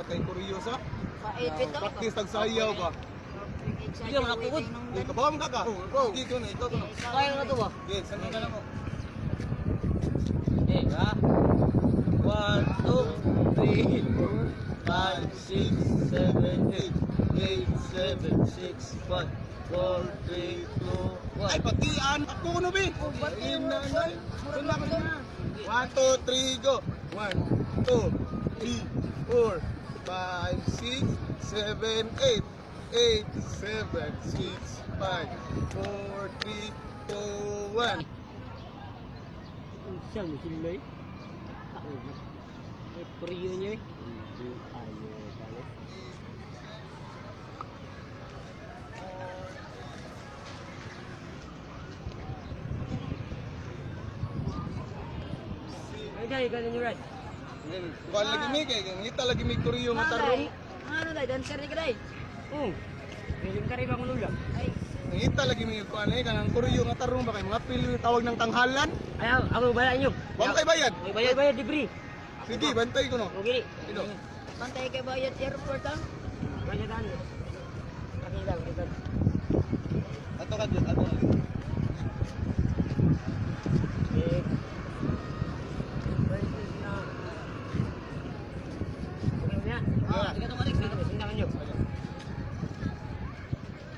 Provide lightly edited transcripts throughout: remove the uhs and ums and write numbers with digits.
Wa kay kuryoso. Paipit ako. Practice tag sayaw ba? Sige, manakugod. Kabam ka ka. Sige ko na ikaw ko na. Kaya na to ba? Yes, ano ka na mo? Eh, ha? 1, 2, 3, 5, 6, 7, 8, 8, 7, 6, 5, 4, 3, 2, 1. Ay, patian. Ako ko no, be. Inanay. Sunod ko na. 1, 2, 3, go. 1, 2, 3, 4, 5, 6, 7, 8. 8, 7, 6, 5, 4, 3, 2, 1. Siyang silay. Ay, puriyo niya eh. Ay, dahil ganun yung ride. Kuan lagi mi kay ngita lagi mi kuryo nga tarong. Ano dahil, dancer ni ka dahil? Oo. Galing ka rin bang lula? Ay. Ngita lagi mi kuan kanang kuryo nga tarong ba kay mga pilo tawag ng tanghalan. Ay, ako bayad nyo. Wa kay bayad. May bayad, libre. Sige, bantay ko no. Okay. Ino. Bantay kay bayad airport ah. Bayadan. Kanila, kita. Ato ka dyan, ato. Eh.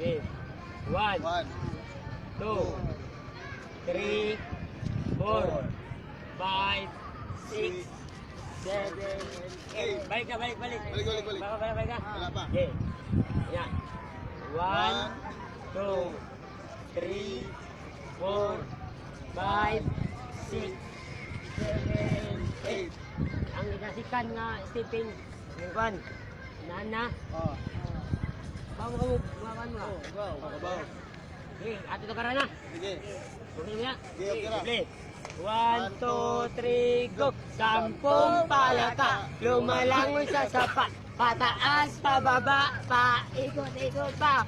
Okay. 1, 1, 2, 3, 4, 5, 6, 7, 8. Balik ka, balik. Balik. Balik ka. Wala pa. Okay. Yan. 1, 2, 3, 4, 5, 6, 7, 8. Ang ikasikan nga stepping. Yung Nana. Oh. Bawa ka mo. Bawa mo. Wow, babaw. Okay, ato na karana. Sige. Okay na. Okay ra. Play. 1, 2, 3, go! Sampung palaka, lumalangoy sa sapa, pataas, pababa, paikot-ikot pa.